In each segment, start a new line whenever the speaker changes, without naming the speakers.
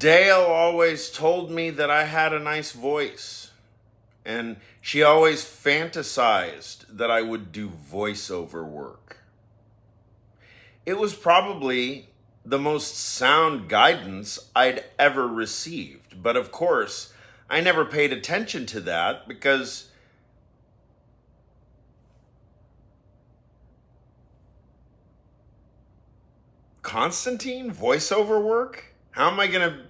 Dale always told me that I had a nice voice, and she always fantasized that I would do voiceover work. It was probably the most sound guidance I'd ever received, but of course, I never paid attention to that because Constantine voiceover work? How am I going to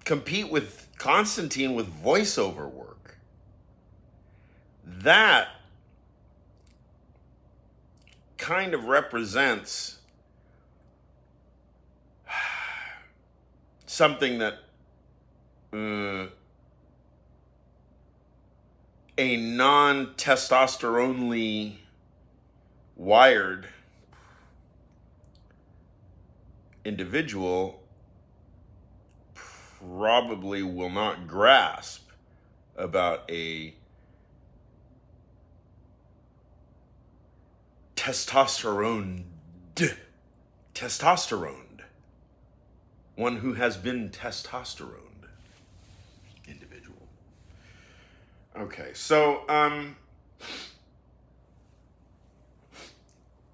compete with Constantine with voiceover work? That kind of represents something that a non-testosterone wired individual probably will not grasp about a testosterone, one who has been testosterone individual. Okay, so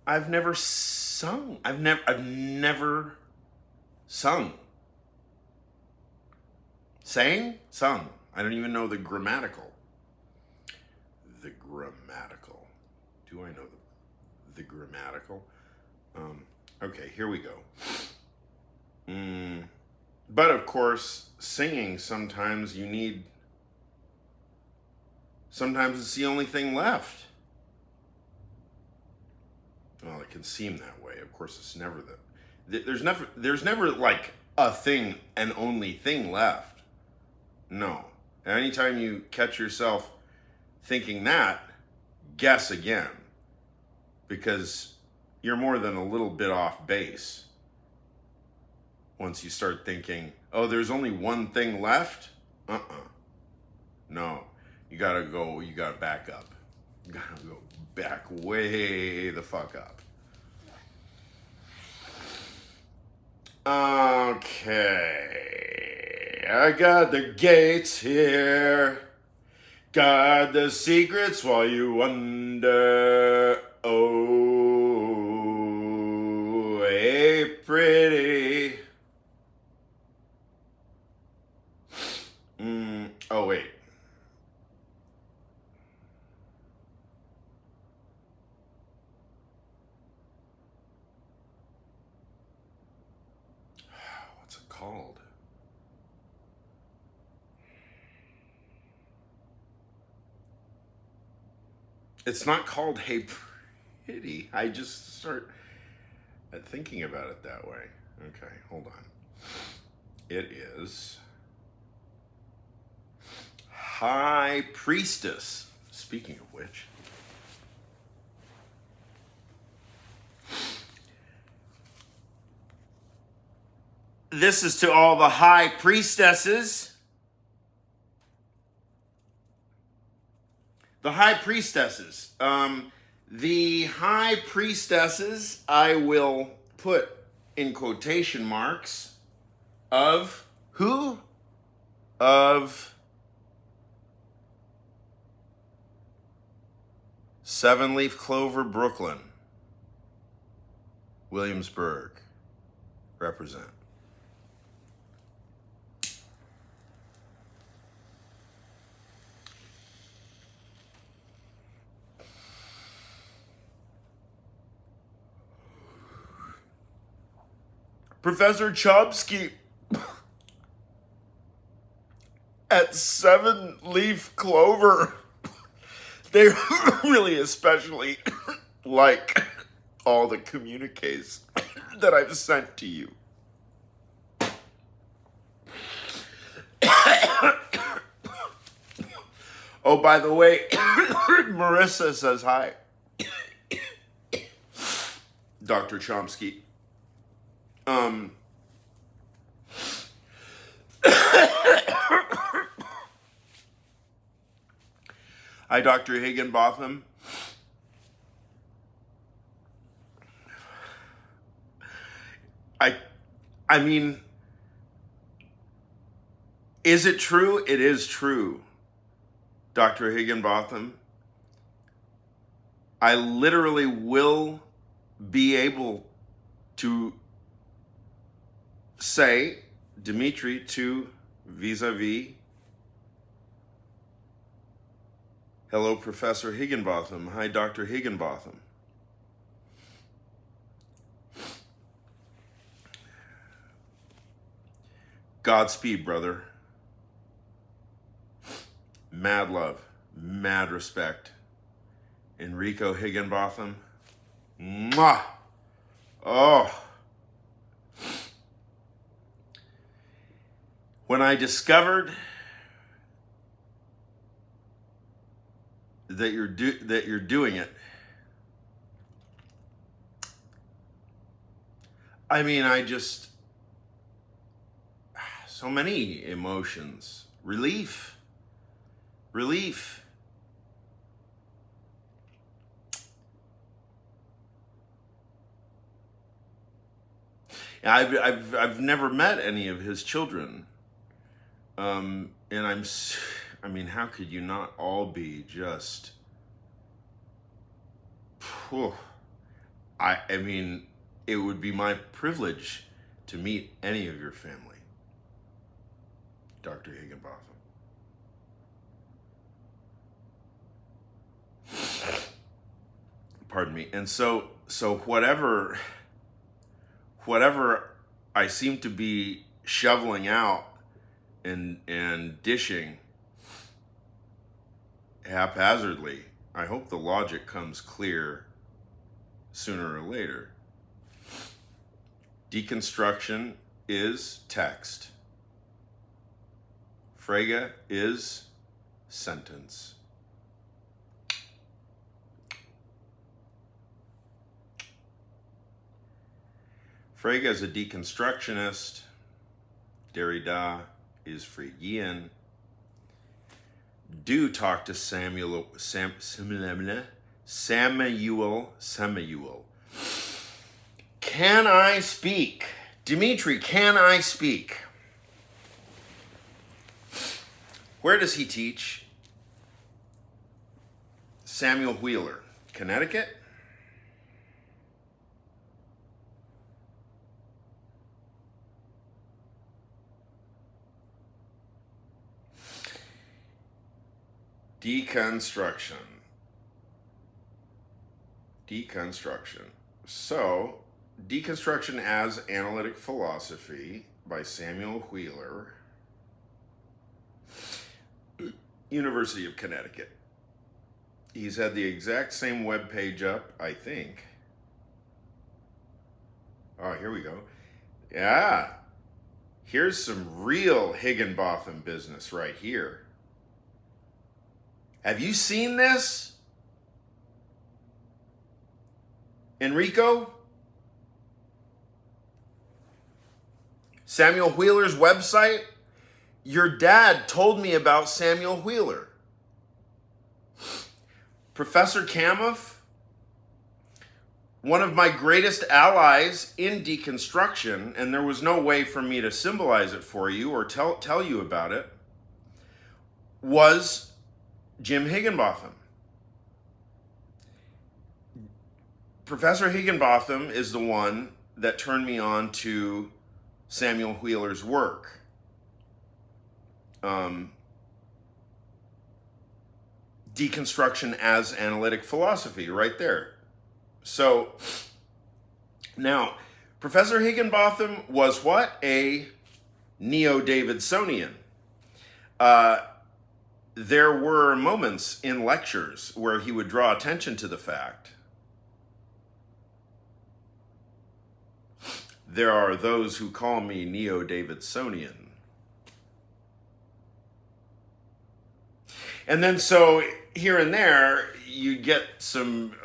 I've never sung. I've never sung. Sang? Sung. I don't even know the grammatical. The grammatical. Do I know the grammatical? Okay, here we go. But of course, singing, sometimes it's the only thing left. Well, it can seem that way. Of course, it's never there's never like a thing, an only thing left. No. Anytime you catch yourself thinking that, guess again. Because you're more than a little bit off base. Once you start thinking, oh, there's only one thing left? No. You gotta back up. You gotta go back way the fuck up. Okay. I got the gates here. Got the secrets while you wonder. Oh, hey, pretty. Oh, wait. What's it called? It's not called Hey Pretty. I just start thinking about it that way. Okay, hold on. It is High Priestess. Speaking of which, this is to all the high priestesses. The high priestesses. The high priestesses, I will put in quotation marks, of who? Of Seven Leaf Clover, Brooklyn. Williamsburg. Represent. Professor Chomsky at Seven Leaf Clover. They really especially like all the communiques that I've sent to you. Oh, by the way, Marissa says hi. Dr. Chomsky. Hi, Dr. Higginbotham. I mean, Is it true? It is true, Dr. Higginbotham. I literally will be able to say, Dimitri, to vis-a-vis, hello, Professor Higginbotham. Hi, Dr. Higginbotham. Godspeed, brother. Mad love, mad respect. Enrico Higginbotham. Mwah! Oh. When I discovered that you're doing it, I mean, so many emotions. Relief. I've never met any of his children. And I mean, how could you not all be just, whew. I mean, it would be my privilege to meet any of your family, Dr. Higginbotham. Pardon me. And so whatever I seem to be shoveling out and dishing haphazardly, I hope the logic comes clear sooner or later. Deconstruction is text. Frege is sentence. Frege is a deconstructionist. Derrida is Fregean. Do talk to Samuel. Can I speak? Dimitri, can I speak? Where does he teach? Samuel Wheeler, Connecticut? Deconstruction. So, Deconstruction as Analytic Philosophy by Samuel Wheeler, University of Connecticut. He's had the exact same webpage up, I think. Oh, here we go. Yeah. Here's some real Higginbotham business right here. Have you seen this? Enrico? Samuel Wheeler's website? Your dad told me about Samuel Wheeler. Professor Kamoff, one of my greatest allies in deconstruction, and there was no way for me to symbolize it for you or tell you about it, was Jim Higginbotham. Professor Higginbotham is the one that turned me on to Samuel Wheeler's work. Deconstruction as Analytic Philosophy, right there. So, now, Professor Higginbotham was what? A Neo-Davidsonian. There were moments in lectures where he would draw attention to the fact there are those who call me Neo-Davidsonian. And then so here and there, you get some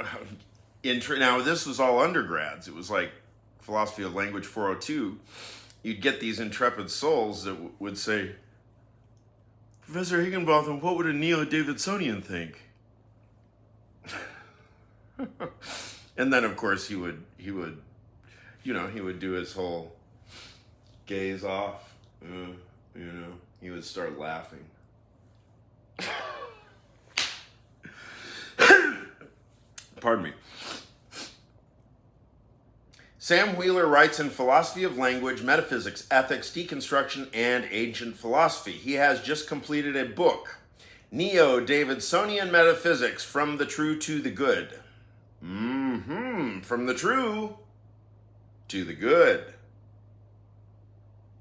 now this was all undergrads. It was like Philosophy of Language 402. You'd get these intrepid souls that would say, Professor Higginbotham, what would a Neo-Davidsonian think? And then of course he would do his whole gaze off, he would start laughing. Pardon me. Sam Wheeler writes in Philosophy of Language, Metaphysics, Ethics, Deconstruction, and Ancient Philosophy. He has just completed a book, Neo-Davidsonian Metaphysics, From the True to the Good. From the true to the good.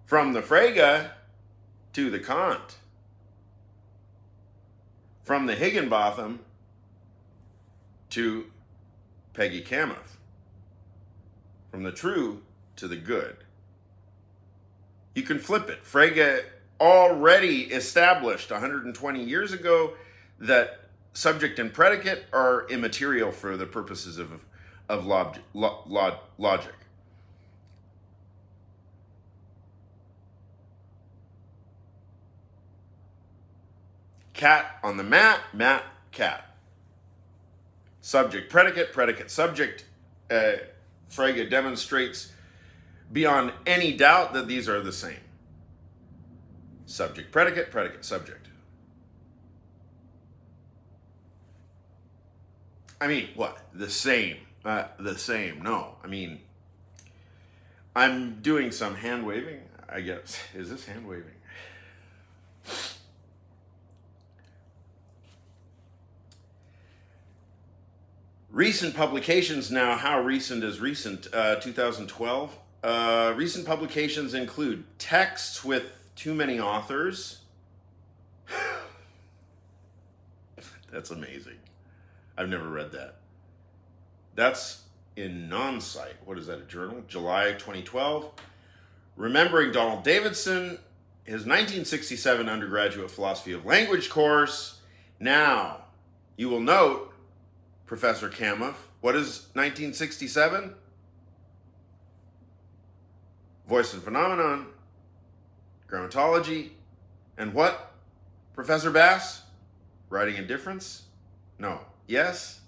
From the Frege to the Kant. From the Higginbotham to Peggy Kamoff. From the true to the good. You can flip it. Frege already established 120 years ago that subject and predicate are immaterial for the purposes of logic. Cat on the mat, cat. Subject, predicate, predicate, subject. Frege demonstrates beyond any doubt that these are the same. Subject, predicate, predicate, subject. I mean, what? The same. The same. No. I mean, I'm doing some hand waving, I guess. Is this hand waving? Recent publications now. How recent is recent? 2012. Recent publications include texts with too many authors. That's amazing. I've never read that. That's in Non-Site. What is that, a journal? July 2012. Remembering Donald Davidson, his 1967 undergraduate philosophy of language course. Now, you will note, Professor Kamoff, what is 1967? Voice and Phenomenon, Grammatology, and what? Professor Bass? Writing and Difference? No. Yes?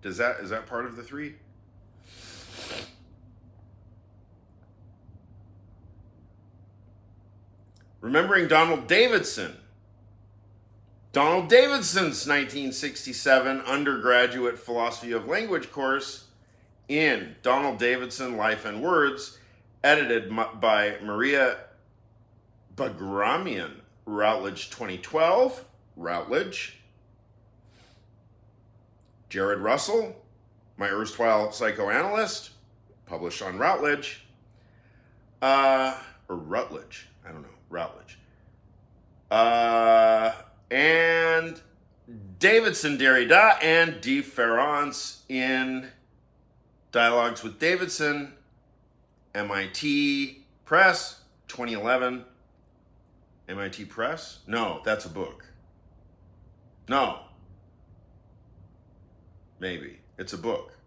Is that part of the three? Remembering Donald Davidson. Donald Davidson's 1967 undergraduate philosophy of language course in Donald Davidson, Life and Words, edited by Maria Bagramian, Routledge 2012, Routledge. Jared Russell, my erstwhile psychoanalyst, published on Routledge. Or Rutledge, I don't know, Routledge. And Davidson, Derrida, and Difference in Dialogues with Davidson, MIT Press, 2011. MIT Press? No, that's a book. No. Maybe. It's a book.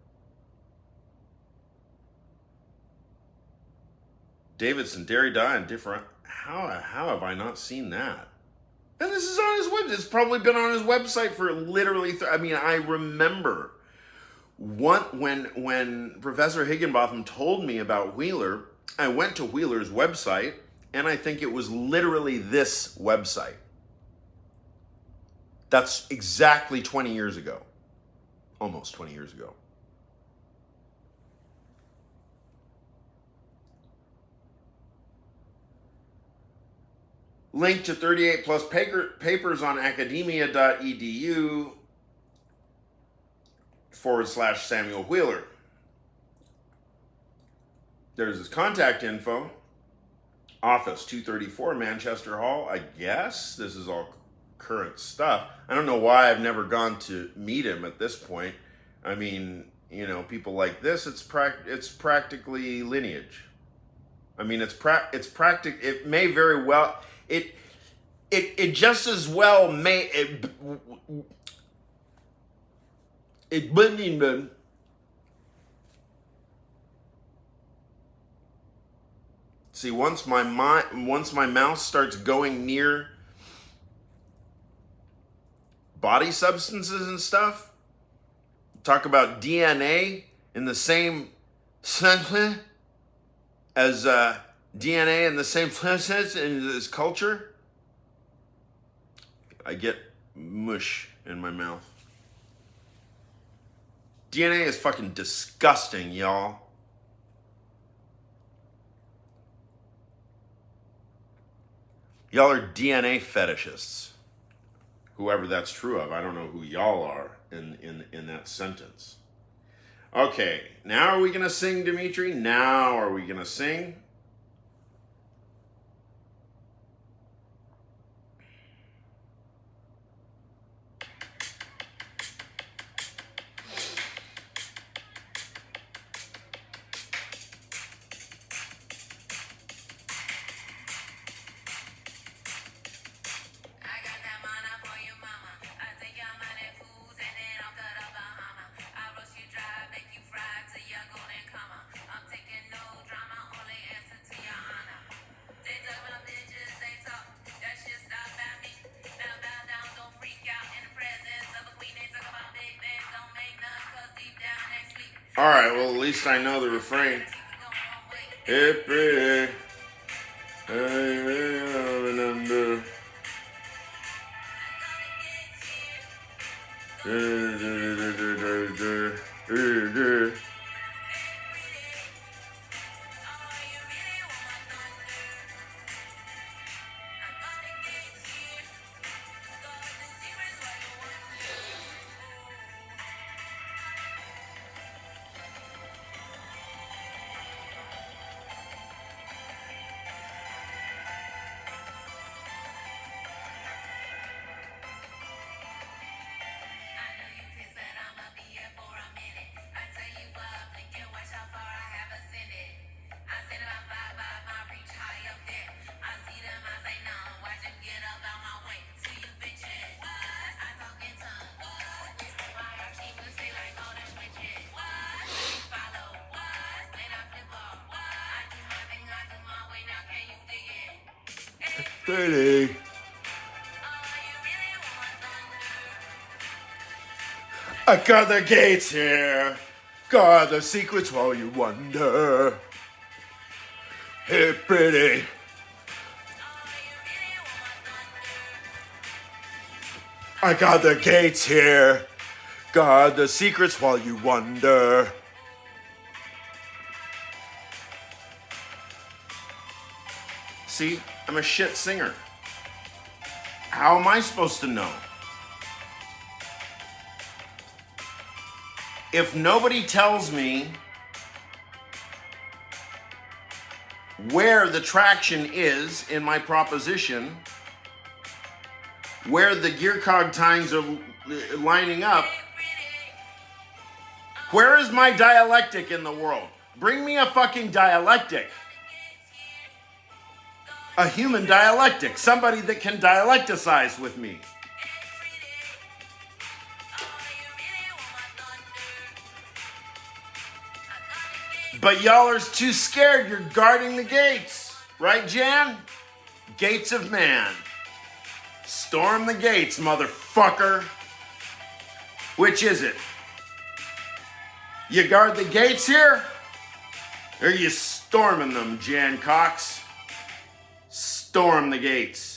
Davidson, Derrida, and Difference. How have I not seen that? And this is on his website. It's probably been on his website for literally, I remember when Professor Higginbotham told me about Wheeler, I went to Wheeler's website, and I think it was literally this website. That's exactly 20 years ago. Almost 20 years ago. Link to 38 plus papers on academia.edu/Samuel Wheeler. There's his contact info. Office 234 Manchester Hall. I guess this is all current stuff. I don't know why I've never gone to meet him at this point. I mean, people like this, it's practically lineage. I mean, it may very well, it just as well may, see, once my mouse starts going near body substances and stuff, talk about DNA in the same sentence as DNA in the same places in this culture, I get mush in my mouth. DNA is fucking disgusting, y'all. Y'all are DNA fetishists. Whoever that's true of. I don't know who y'all are in that sentence. Okay, now are we going to sing, Dimitri? Now are we going to sing? All right, well, at least I know the refrain. Hey, pretty. Pretty. I got the gates here. Got the secrets while you wonder. Hey, pretty. I got the gates here. Got the secrets while you wonder. See, I'm a shit singer. How am I supposed to know? If nobody tells me where the traction is in my proposition, where the gear cog tines are lining up, where is my dialectic in the world? Bring me a fucking dialectic. A human dialectic. Somebody that can dialecticize with me. But y'all are too scared. You're guarding the gates. Right, Jan? Gates of man. Storm the gates, motherfucker. Which is it? You guard the gates here? Or you storming them, Jan Cox? Storm the gates.